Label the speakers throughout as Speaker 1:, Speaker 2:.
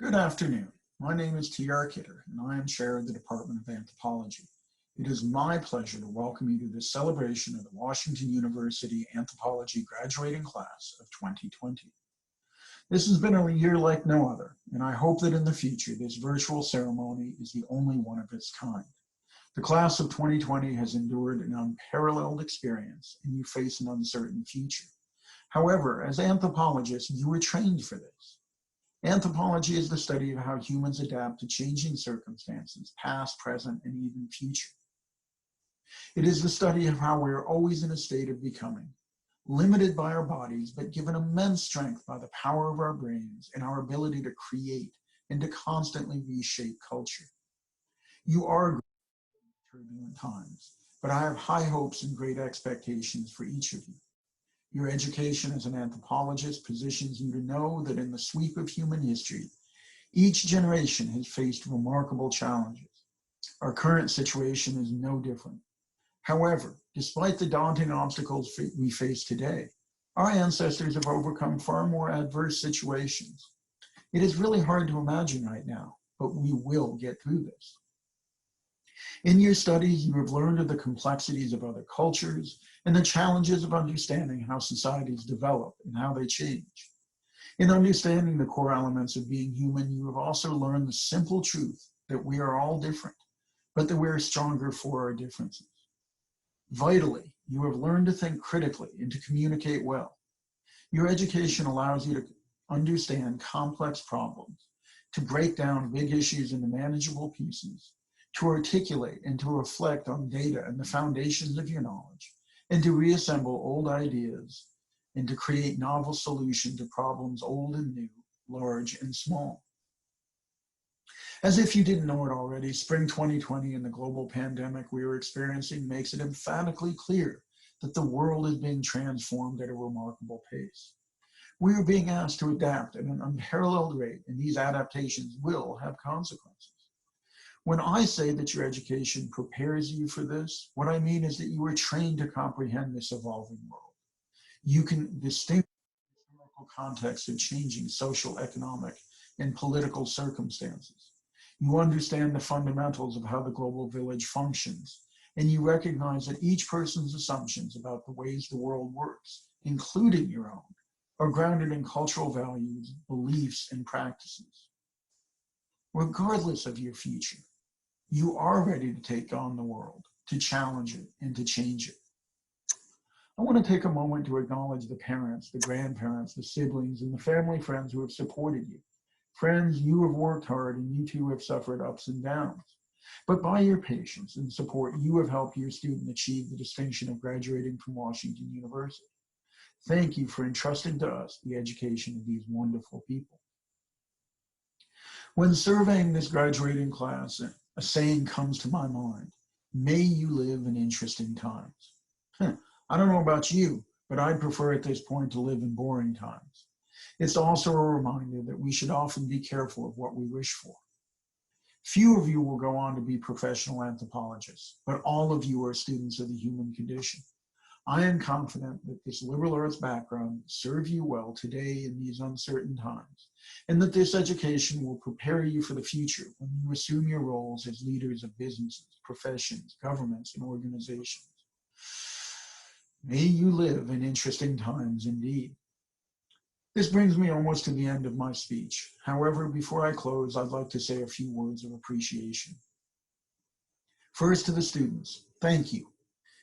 Speaker 1: Good afternoon. My name is T.R. Kidder, and I am Chair of the Department of Anthropology. It is my pleasure to welcome you to this celebration of the Washington University Anthropology graduating class of 2020. This has been a year like no other, and I hope that in the future this virtual ceremony is the only one of its kind. The class of 2020 has endured an unparalleled experience, and you face an uncertain future. However, as anthropologists, you were trained for this. Anthropology is the study of how humans adapt to changing circumstances, past, present, and even future. It is the study of how we are always in a state of becoming, limited by our bodies, but given immense strength by the power of our brains and our ability to create and to constantly reshape culture. You are in turbulent times, but I have high hopes and great expectations for each of you. Your education as an anthropologist positions you to know that in the sweep of human history, each generation has faced remarkable challenges. Our current situation is no different. However, despite the daunting obstacles we face today, our ancestors have overcome far more adverse situations. It is really hard to imagine right now, but we will get through this. In your studies, you have learned of the complexities of other cultures and the challenges of understanding how societies develop and how they change. In understanding the core elements of being human, you have also learned the simple truth that we are all different, but that we are stronger for our differences. Vitally, you have learned to think critically and to communicate well. Your education allows you to understand complex problems, to break down big issues into manageable pieces, to articulate and to reflect on data and the foundations of your knowledge, and to reassemble old ideas and to create novel solutions to problems old and new, large and small. As if you didn't know it already, spring 2020 and the global pandemic we are experiencing makes it emphatically clear that the world is being transformed at a remarkable pace. We are being asked to adapt at an unparalleled rate, and these adaptations will have consequences. When I say that your education prepares you for this, what I mean is that you are trained to comprehend this evolving world. You can distinguish the historical context of changing social, economic, and political circumstances. You understand the fundamentals of how the global village functions, and you recognize that each person's assumptions about the ways the world works, including your own, are grounded in cultural values, beliefs, and practices. Regardless of your future, you are ready to take on the world, to challenge it, and to change it. I want to take a moment to acknowledge the parents, the grandparents, the siblings, and the family friends who have supported you. Friends, you have worked hard and you too have suffered ups and downs. But by your patience and support, you have helped your student achieve the distinction of graduating from Washington University. Thank you for entrusting to us the education of these wonderful people. When surveying this graduating class, a saying comes to my mind: may you live in interesting times. I don't know about you, but I'd prefer at this point to live in boring times. It's also a reminder that we should often be careful of what we wish for. Few of you will go on to be professional anthropologists, but all of you are students of the human condition. I am confident that this liberal arts background will serve you well today in these uncertain times, and that this education will prepare you for the future when you assume your roles as leaders of businesses, professions, governments, and organizations. May you live in interesting times indeed. This brings me almost to the end of my speech. However, before I close, I'd like to say a few words of appreciation. First, to the students, thank you.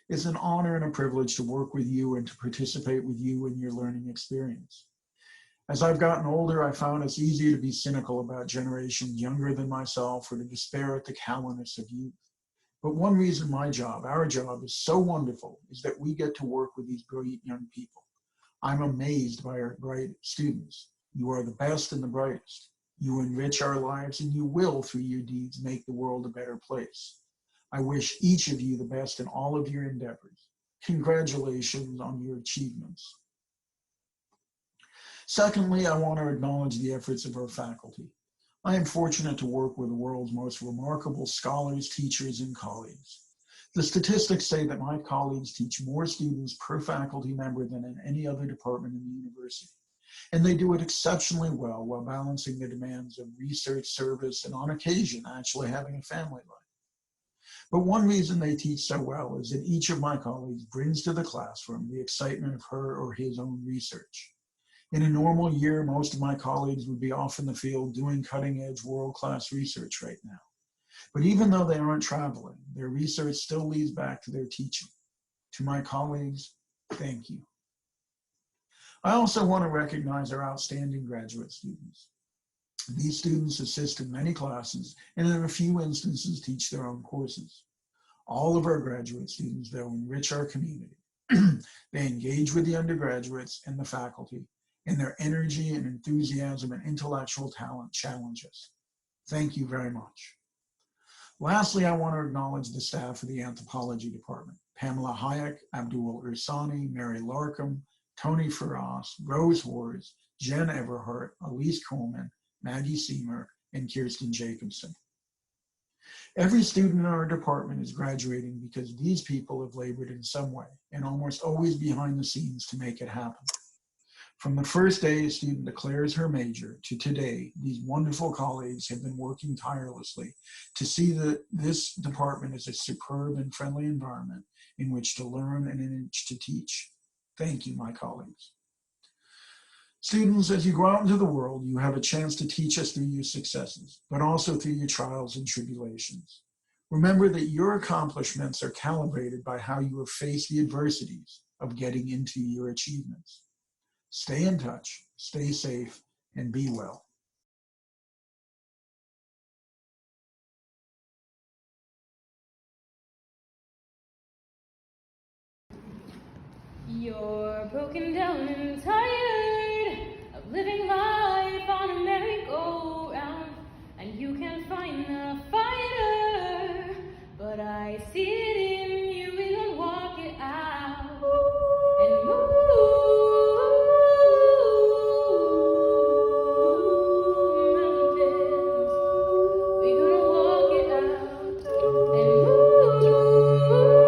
Speaker 1: It's an honor and a privilege to work with you and to participate with you in your learning experience. As I've gotten older, I found it's easier to be cynical about generations younger than myself or to despair at the callousness of youth. But one reason our job is so wonderful is that we get to work with these brilliant young people. I'm amazed by our bright students. You are the best and the brightest. You enrich our lives, and you will, through your deeds, make the world a better place. I wish each of you the best in all of your endeavors. Congratulations on your achievements. Secondly, I want to acknowledge the efforts of our faculty. I am fortunate to work with the world's most remarkable scholars, teachers, and colleagues. The statistics say that my colleagues teach more students per faculty member than in any other department in the university. And they do it exceptionally well while balancing the demands of research, service, and on occasion, actually having a family life. But one reason they teach so well is that each of my colleagues brings to the classroom the excitement of her or his own research. In a normal year, most of my colleagues would be off in the field doing cutting-edge world-class research right now. But even though they aren't traveling, their research still leads back to their teaching. To my colleagues, thank you. I also want to recognize our outstanding graduate students. These students assist in many classes and in a few instances teach their own courses. All of our graduate students, though, enrich our community. They engage with the undergraduates and the faculty, and their energy and enthusiasm and intellectual talent challenge us. Thank you very much. Lastly, I want to acknowledge the staff of the Anthropology Department: Pamela Hayek, Abdul Irsani, Mary Larkham, Tony Ferraz, Rose Wars, Jen Everhart, Elise Coleman, Maggie Seymour, and Kirsten Jacobson. Every student in our department is graduating because these people have labored in some way and almost always behind the scenes to make it happen. From the first day a student declares her major to today, these wonderful colleagues have been working tirelessly to see that this department is a superb and friendly environment in which to learn and in which to teach. Thank you, my colleagues. Students, as you go out into the world, you have a chance to teach us through your successes, but also through your trials and tribulations. Remember that your accomplishments are calibrated by how you have faced the adversities of getting into your achievements. Stay in touch, stay safe, and be well.
Speaker 2: You're broken down and tired of living life on a merry-go-round, and you can't find a fighter, but I see it in you. We gonna walk it out and move mountains. We gonna walk it out and move mountains.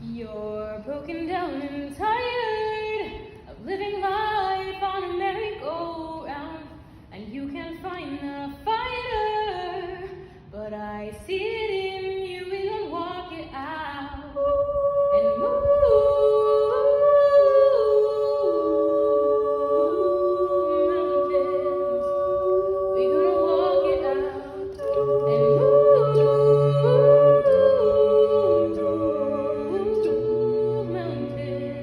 Speaker 2: You're broken down and tired of living life on a merry-go-round, and you can't find the fighter, but I see it in you. We gonna walk it out and move mountains. We gonna walk it out and move mountains.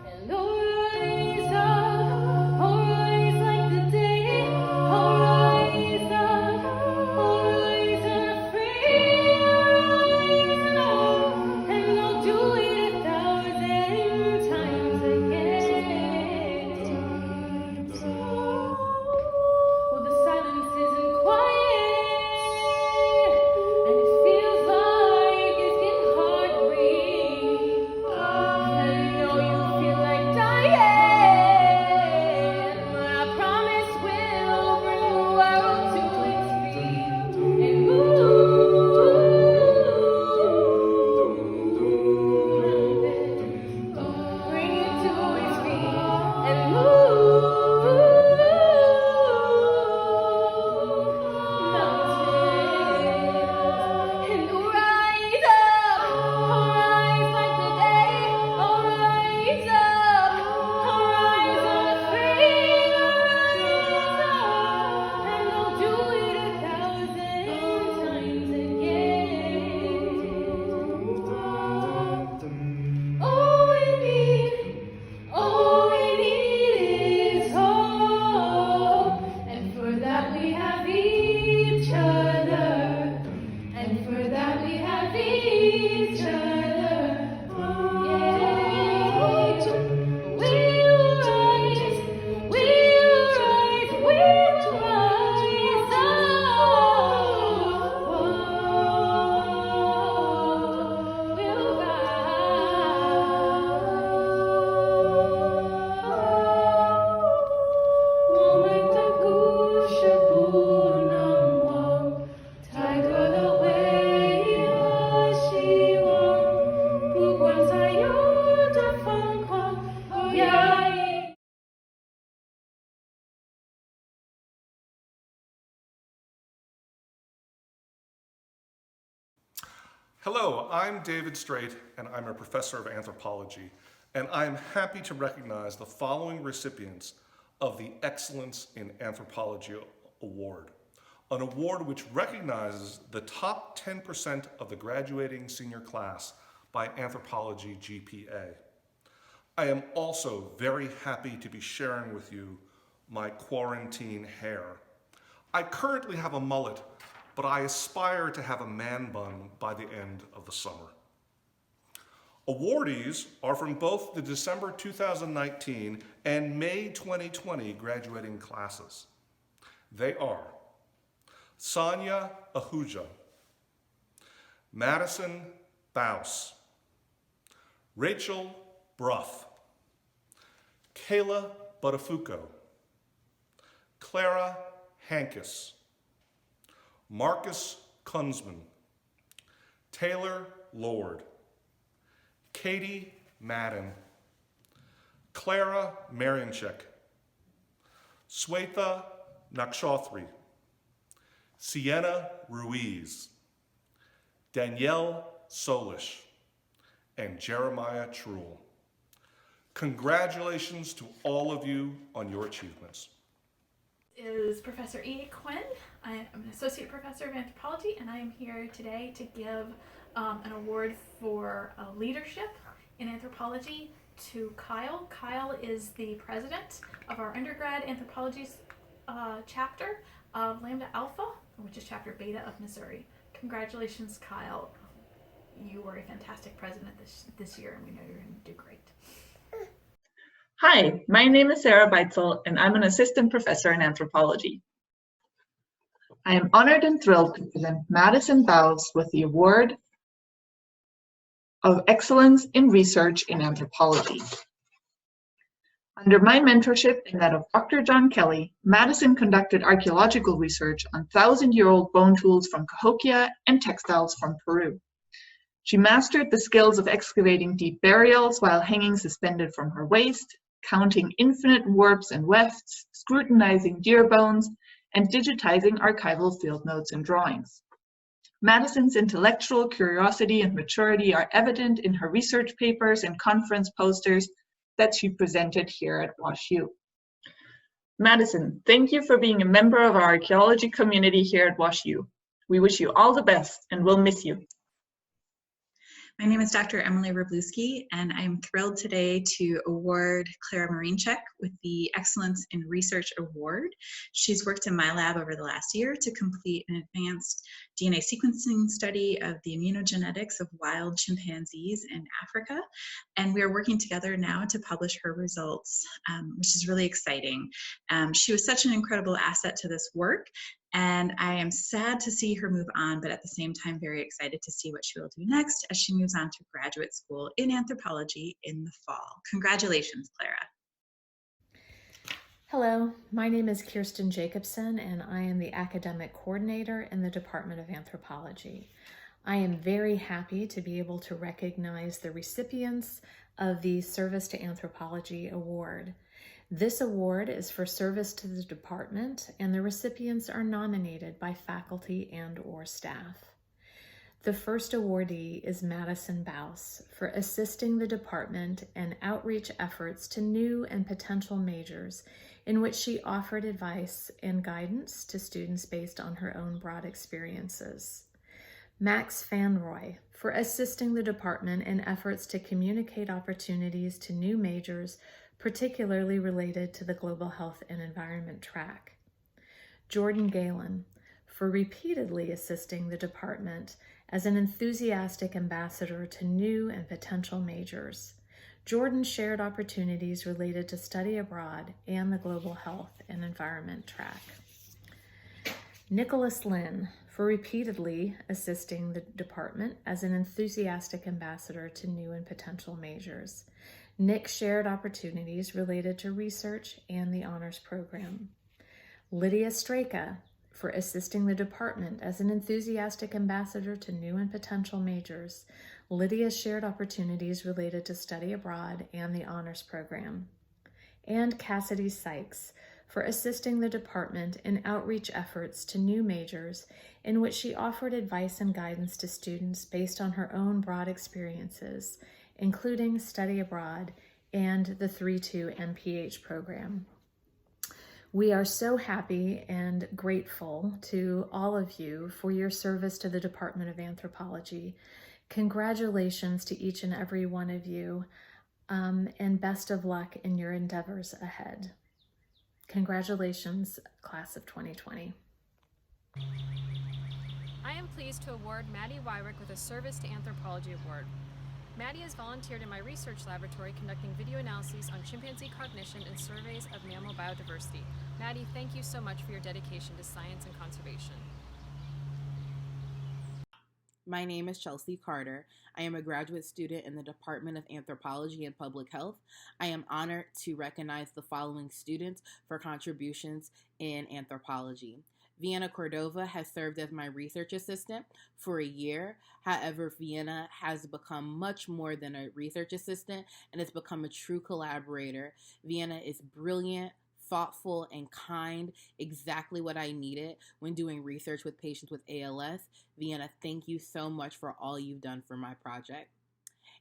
Speaker 2: And rise up, rise like the day. Rise up, rise unafraid. Rise up, and I'll do it 1,000 times again. Well, the silence isn't quiet, and it feels like it's getting hard to breathe. And I know you feel like dying, but I promise we'll bring the world to its feet and move mountains. Bring it to its feet and move mountains. And rise up, rise like the day. Rise up, rise unafraid. Rise up, and I'll do it 1,000 times again. All we need is hope, and for that we have each other, and for that we have each other. Yeah. We'll rise, we'll rise, we'll rise up. We'll rise.
Speaker 3: Hello, I'm David Straight, and I'm a professor of anthropology, and I'm happy to recognize the following recipients of the Excellence in Anthropology Award, an award which recognizes the top 10% of the graduating senior class by anthropology GPA. I am also very happy to be sharing with you my quarantine hair. I currently have a mullet, but I aspire to have a man bun by the end of the summer. Awardees are from both the December 2019 and May 2020 graduating classes. They are Sonia Ahuja, Madison Baus, Rachel Bruff, Kayla Buttafuoco, Clara Hankus, Marcus Kunzman, Taylor Lord, Katie Madden, Clara Marianchek, Swetha Nakshathri, Sienna Ruiz, Danielle Solish, and Jeremiah Truel. Congratulations to all of you on your achievements.
Speaker 4: Is Professor E. Quinn. I am an associate professor of anthropology, and I am here today to give an award for leadership in anthropology to Kyle. Kyle is the president of our undergrad anthropology chapter of Lambda Alpha, which is chapter Beta of Missouri. Congratulations, Kyle. You were a fantastic president this year, and we know you're going to do great.
Speaker 5: Hi, my name is Sarah Beitzel, and I'm an assistant professor in anthropology. I am honored and thrilled to present Madison Baus with the Award of Excellence in Research in Anthropology. Under my mentorship and that of Dr. John Kelly, Madison conducted archaeological research on 1,000-year-old bone tools from Cahokia and textiles from Peru. She mastered the skills of excavating deep burials while hanging suspended from her waist, counting infinite warps and wefts, scrutinizing deer bones, and digitizing archival field notes and drawings. Madison's intellectual curiosity and maturity are evident in her research papers and conference posters that she presented here at WashU. Madison, thank you for being a member of our archaeology community here at WashU. We wish you all the best and we'll miss you.
Speaker 6: My name is Dr. Emily Wroblewski, and I'm thrilled today to award Clara Marinchek with the Excellence in Research Award. She's worked in my lab over the last year to complete an advanced DNA sequencing study of the immunogenetics of wild chimpanzees in Africa, and we are working together now to publish her results, which is really exciting. She was such an incredible asset to this work, and I am sad to see her move on, but at the same time very excited to see what she will do next as she moves on to graduate school in anthropology in the fall. Congratulations, Clara.
Speaker 7: Hello, my name is Kristin Jacobson, and I am the academic coordinator in the Department of Anthropology. I am very happy to be able to recognize the recipients of the Service to Anthropology Award. This award is for service to the department, and the recipients are nominated by faculty and/or staff. The first awardee is Madison Baus for assisting the department in outreach efforts to new and potential majors, in which she offered advice and guidance to students based on her own broad experiences. Max Fanroy for assisting the department in efforts to communicate opportunities to new majors, particularly related to the Global Health and Environment track. Jordan Galen for repeatedly assisting the department as an enthusiastic ambassador to new and potential majors. Jordan shared opportunities related to study abroad and the Global Health and Environment track. Nicholas Lynn for repeatedly assisting the department as an enthusiastic ambassador to new and potential majors. Nick shared opportunities related to research and the honors program. Lydia Straka for assisting the department as an enthusiastic ambassador to new and potential majors. Lydia shared opportunities related to study abroad and the honors program. And Cassidy Sykes for assisting the department in outreach efforts to new majors, in which she offered advice and guidance to students based on her own broad experiences, including study abroad and the 3-2 MPH program. We are so happy and grateful to all of you for your service to the Department of Anthropology. Congratulations to each and every one of you, and best of luck in your endeavors ahead. Congratulations, class of 2020.
Speaker 8: I am pleased to award Maddie Wyrick with a Service to Anthropology Award. Maddie has volunteered in my research laboratory conducting video analyses on chimpanzee cognition and surveys of mammal biodiversity. Maddie, thank you so much for your dedication to science and conservation.
Speaker 9: My name is Chelsea Carter. I am a graduate student in the Department of Anthropology and Public Health. I am honored to recognize the following students for contributions in anthropology. Vienna Cordova has served as my research assistant for a year. However, Vienna has become much more than a research assistant and has become a true collaborator. Vienna is brilliant, thoughtful, and kind, exactly what I needed when doing research with patients with ALS. Vienna, thank you so much for all you've done for my project.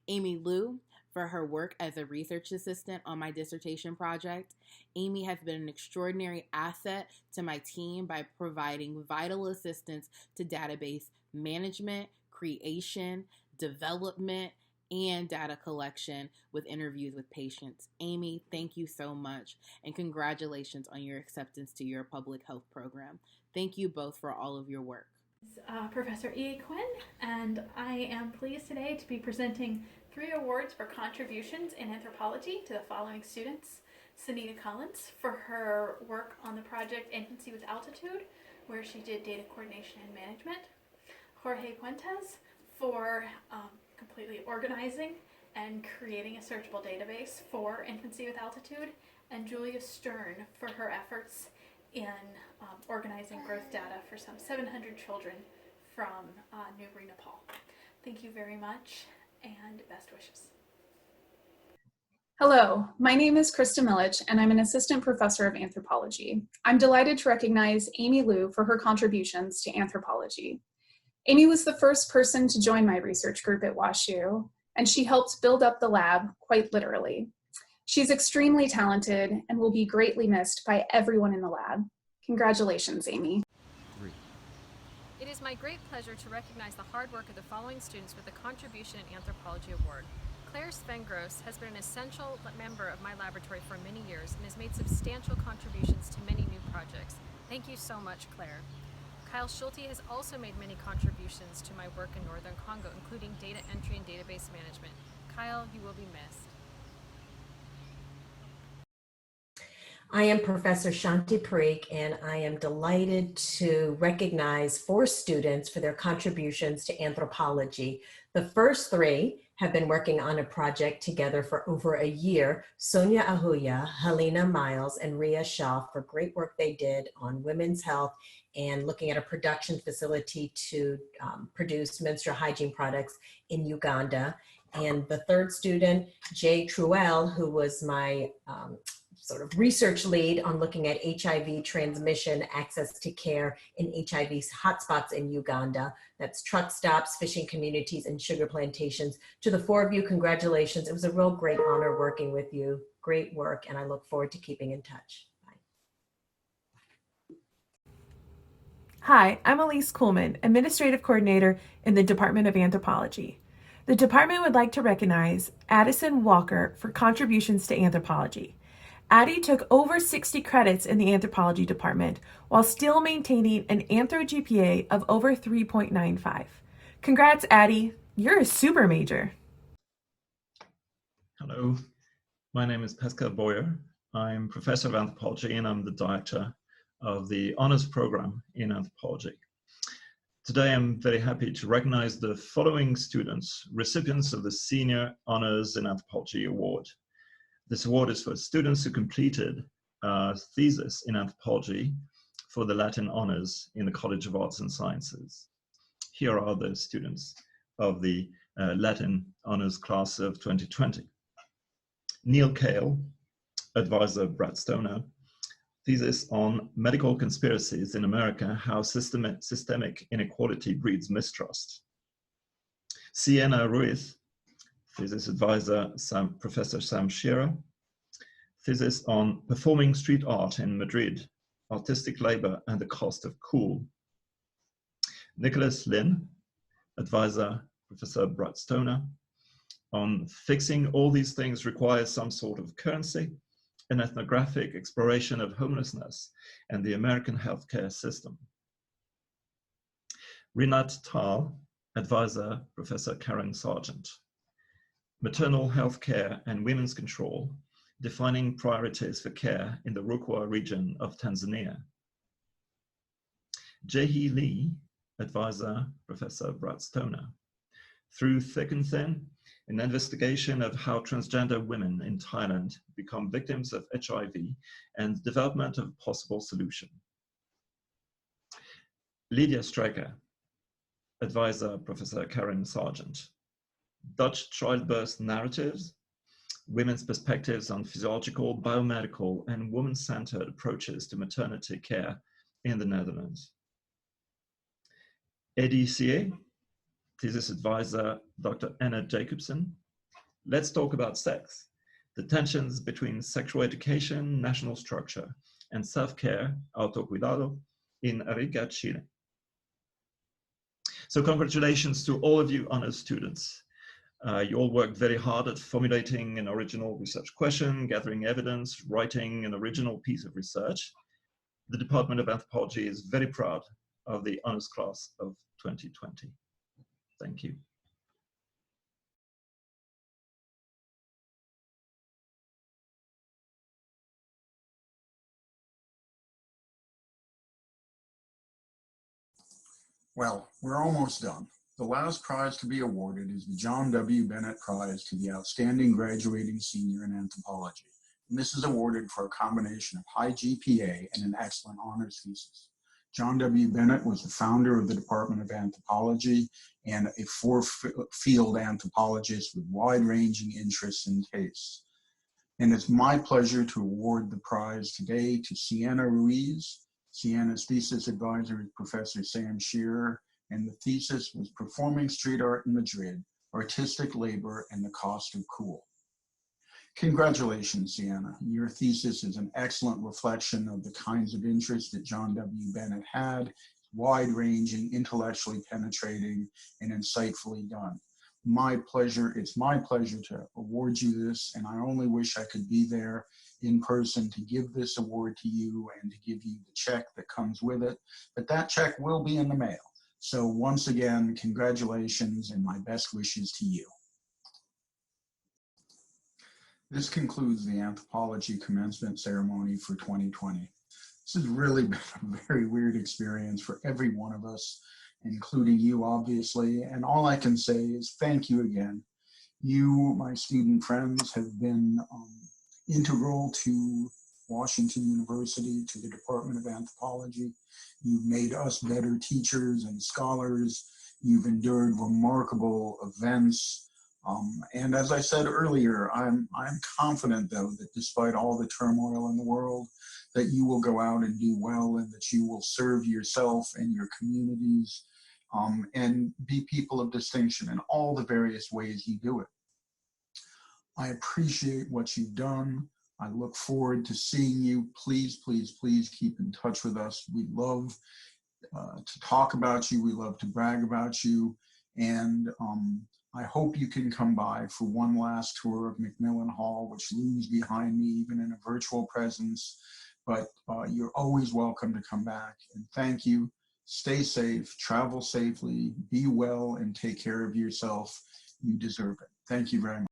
Speaker 9: Amy Liu, for her work as a research assistant on my dissertation project. Amy has been an extraordinary asset to my team by providing vital assistance to database management, creation, development, and data collection with interviews with patients. Amy, thank you so much, and congratulations on your acceptance to your public health program. Thank you both for all of your work.
Speaker 4: Professor E. Quinn, and I am pleased today to be presenting 3 awards for contributions in anthropology to the following students. Sunita Collins for her work on the project Infancy with Altitude, where she did data coordination and management. Jorge Puentes for completely organizing and creating a searchable database for infancy with altitude, and Julia Stern for her efforts in organizing growth data for some 700 children from Newbury, Nepal. Thank you very much, and best wishes.
Speaker 10: Hello, my name is Kristin Millage, and I'm an assistant professor of anthropology. I'm delighted to recognize Amy Liu for her contributions to anthropology. Amy was the first person to join my research group at WashU, and she helped build up the lab, quite literally. She's extremely talented and will be greatly missed by everyone in the lab. Congratulations, Amy.
Speaker 8: It is my great pleasure to recognize the hard work of the following students with the Contribution in Anthropology Award. Claire Sven has been an essential member of my laboratory for many years and has made substantial contributions to many new projects. Thank you so much, Claire. Kyle Schulte has also made many contributions to my work in Northern Congo, including data entry and database management. Kyle, you will be missed.
Speaker 11: I am Professor Shanty, and I am delighted to recognize 4 students for their contributions to anthropology. The first 3 have been working on a project together for over a year. Sonia Ahuya, Helena Miles, and Ria Shah for great work they did on women's health and looking at a production facility to produce menstrual hygiene products in Uganda. And the third student, Jay Truel, who was my sort of research lead on looking at HIV transmission, access to care in HIV hotspots in Uganda. That's truck stops, fishing communities, and sugar plantations. To the 4 of you, congratulations. It was a real great honor working with you. Great work, and I look forward to keeping in touch. Bye.
Speaker 12: Hi, I'm Elise Kuhlman, Administrative Coordinator in the Department of Anthropology. The department would like to recognize Addison Walker for contributions to anthropology. Addie took over 60 credits in the anthropology department while still maintaining an anthro GPA of over 3.95. Congrats, Addie. You're a super major.
Speaker 13: Hello, my name is Pascal Boyer. I'm professor of anthropology and I'm the director of the honors program in anthropology. Today, I'm very happy to recognize the following students, recipients of the Senior Honors in Anthropology Award. This award is for students who completed a thesis in anthropology for the Latin honors in the College of Arts and Sciences. Here are the students of the Latin honors class of 2020. Neil Kale, advisor Brad Stoner, thesis on medical conspiracies in America, how systemic inequality breeds mistrust. Sienna Ruiz, thesis advisor Professor Sam Shearer, thesis on performing street art in Madrid, artistic labor and the cost of cool. Nicholas Lynn, advisor Professor Brad Stoner, on fixing all these things requires some sort of currency, an ethnographic exploration of homelessness and the American healthcare system. Rinat Tal, advisor Professor Karen Sargent, maternal health care and women's control, defining priorities for care in the Rukwa region of Tanzania. Jae-hee Lee, advisor Professor Brad Stoner, through thick and thin, an investigation of how transgender women in Thailand become victims of HIV and development of possible solution. Lydia Stryker, advisor Professor Karen Sargent, Dutch childbirth narratives, women's perspectives on physiological, biomedical, and woman-centered approaches to maternity care in the Netherlands. ADCA, thesis advisor Dr. Anna Jacobson, let's talk about sex, the tensions between sexual education, national structure, and self-care, autocuidado, in Arica, Chile. So congratulations to all of you honors students. You all worked very hard at formulating an original research question, gathering evidence, writing an original piece of research. The Department of Anthropology is very proud of the honors class of 2020. Thank you.
Speaker 1: Well, we're almost done. The last prize to be awarded is the John W. Bennett Prize to the Outstanding Graduating Senior in Anthropology. And this is awarded for a combination of high GPA and an excellent honors thesis. John W. Bennett was the founder of the Department of Anthropology and a four-field anthropologist with wide-ranging interests and tastes. And it's my pleasure to award the prize today to Sienna Ruiz. Sienna's thesis advisor is Professor Sam Shearer, and the thesis was Performing Street Art in Madrid, Artistic Labor and the Cost of Cool. Congratulations, Sienna. Your thesis is an excellent reflection of the kinds of interests that John W. Bennett had, wide-ranging, intellectually penetrating, and insightfully done. It's my pleasure to award you this, and I only wish I could be there in person to give this award to you and to give you the check that comes with it, but that check will be in the mail. So once again, congratulations and my best wishes to you. This concludes the anthropology commencement ceremony for 2020. This has really been a very weird experience for every one of us, including you, obviously. And all I can say is thank you again. You, my student friends, have been integral to Washington University, to the Department of Anthropology. You've made us better teachers and scholars. You've endured remarkable events. And as I said earlier, I'm confident, though, that despite all the turmoil in the world, that you will go out and do well, and that you will serve yourself and your communities and be people of distinction in all the various ways you do it. I appreciate what you've done. I look forward to seeing you. Please, please, please keep in touch with us. We love to talk about you. We love to brag about you. And I hope you can come by for one last tour of Macmillan Hall, which looms behind me, even in a virtual presence. But you're always welcome to come back. And thank you. Stay safe, travel safely, be well, and take care of yourself. You deserve it. Thank you very much.